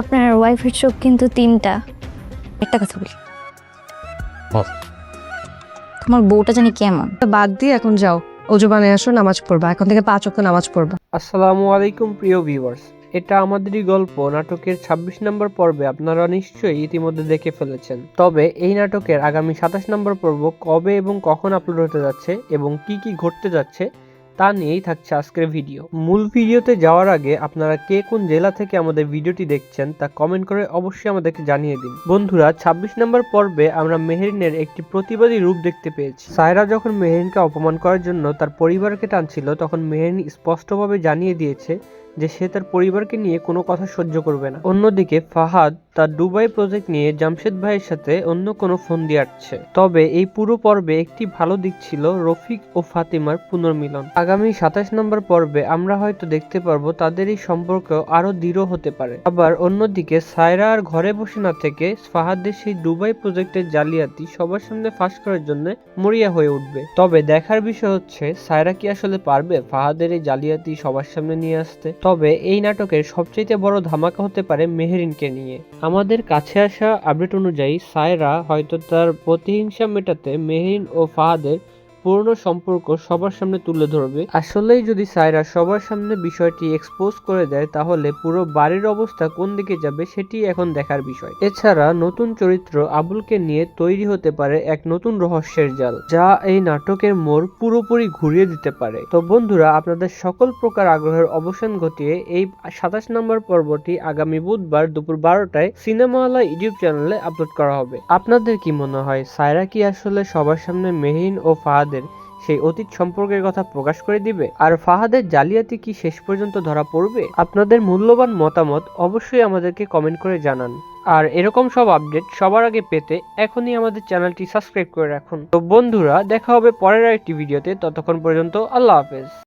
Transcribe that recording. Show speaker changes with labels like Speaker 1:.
Speaker 1: আপনার ওয়াইফের চোখ কিন্তু তিনটা। একটা কথা বলি,
Speaker 2: বল।
Speaker 1: তোমার বউটা জানি কেমন।
Speaker 3: বাদ দিয়ে এখন যাও, অজু বানিয়ে আসো, নামাজ পড়বা। এখন থেকে 5 ওয়াক্ত নামাজ পড়বা।
Speaker 4: আসসালামু আলাইকুম প্রিয় ভিউয়ার্স, এটা আমাদেরই গল্প নাটকের ২৬ নম্বর পর্বে আপনারা নিশ্চয়ই ইতিমধ্যে দেখে ফেলেছেন। তবে এই নাটকের আগামী ২৭ নম্বর পর্ব কবে এবং কখন আপলোড হতে যাচ্ছে এবং কি কি ঘটতে যাচ্ছে তা নিয়েই থাকছে আজকের ভিডিও। মূল ভিডিওতে যাওয়ার আগে আপনারা কে কোন জেলা থেকে আমাদের ভিডিওটি দেখছেন তা কমেন্ট করে অবশ্যই আমাদেরকে জানিয়ে দিন। বন্ধুরা, ২৬ নম্বর পর্বে আমরা মেহেরিনের একটি প্রতিবাদী রূপ দেখতে পেয়েছি। সায়রা যখন মেহেরিনকে অপমান করার জন্য তার পরিবারকে টানছিল, তখন মেহেরিন স্পষ্টভাবে জানিয়ে দিয়েছে যে সে তার পরিবারকে নিয়ে কোনো কথা সহ্য করবে না। অন্যদিকে ফাহাদ তার দুবাই প্রজেক্ট নিয়ে জামশেদ ভাইয়ের সাথে অন্য কোনো ফোন দিয়ে আসছে। তবে এই পুরো পর্বে একটি ভালো দিক ছিল রফিক ও ফাতিমার পুনর্মিলন। আগামী ২৭ নম্বর পর্বে আমরা হয়তো দেখতে পারবো তাদের এই সম্পর্ক আরো দৃঢ় হতে পারে। আবার অন্যদিকে সায়রা আর ঘরে বসে না থেকে ফাহাদের সেই দুবাই প্রজেক্টের জালিয়াতি সবার সামনে ফাঁস করার জন্য মরিয়া হয়ে উঠবে। তবে দেখার বিষয় হচ্ছে সায়রা কি আসলে পারবে ফাহাদের এই জালিয়াতি সবার সামনে নিয়ে আসতে। তবে এই নাটকের সবচেয়ে বড় ধামাকা হতে পারে মেহেরিনকে নিয়ে। আমাদের কাছে আসা আপডেট অনুযায়ী সায়রা হয়তো তার প্রতিহিংসা মেটাতে মেহেরিন ও ফাহাদের পুরনো সম্পর্ক সবার সামনে তুলে ধরবে। আসলেই যদি সায়রা সবার সামনে বিষয়টি এক্সপোজ করে দেয়, তাহলে পুরো বাড়ির অবস্থা কোন দিকে যাবে সেটি এখন দেখার বিষয়। এছাড়া নতুন চরিত্র আবুলকে নিয়ে তৈরি হতে পারে এক নতুন রহস্যের জাল, যা এই নাটকের মোড় পুরোপুরি ঘুরিয়ে দিতে পারে। তো বন্ধুরা, আপনাদের সকল প্রকার আগ্রহের অবসান ঘটিয়ে এই ২৭ নম্বর পর্বটি আগামী বুধবার দুপুর 12টায় সিনেমাওয়ালা ইউটিউব চ্যানেলে আপলোড করা হবে। আপনাদের কি মনে হয়, সায়রা কি আসলে সবার সামনে মেহেরিন ও ফাহাদের সেই অতীত সম্পর্কের কথা প্রকাশ করে দিবে? আর ফাহাদের জালিয়াতি কি শেষ পর্যন্ত ধরা পড়বে? আপনাদের মূল্যবান মতামত অবশ্যই আমাদেরকে কমেন্ট করে জানান। আর এরকম সব আপডেট সবার আগে পেতে এখনই আমাদের চ্যানেলটি সাবস্ক্রাইব করে রাখুন। তো বন্ধুরা, দেখা হবে পরের একটি ভিডিওতে। ততক্ষণ পর্যন্ত আল্লাহ হাফেজ।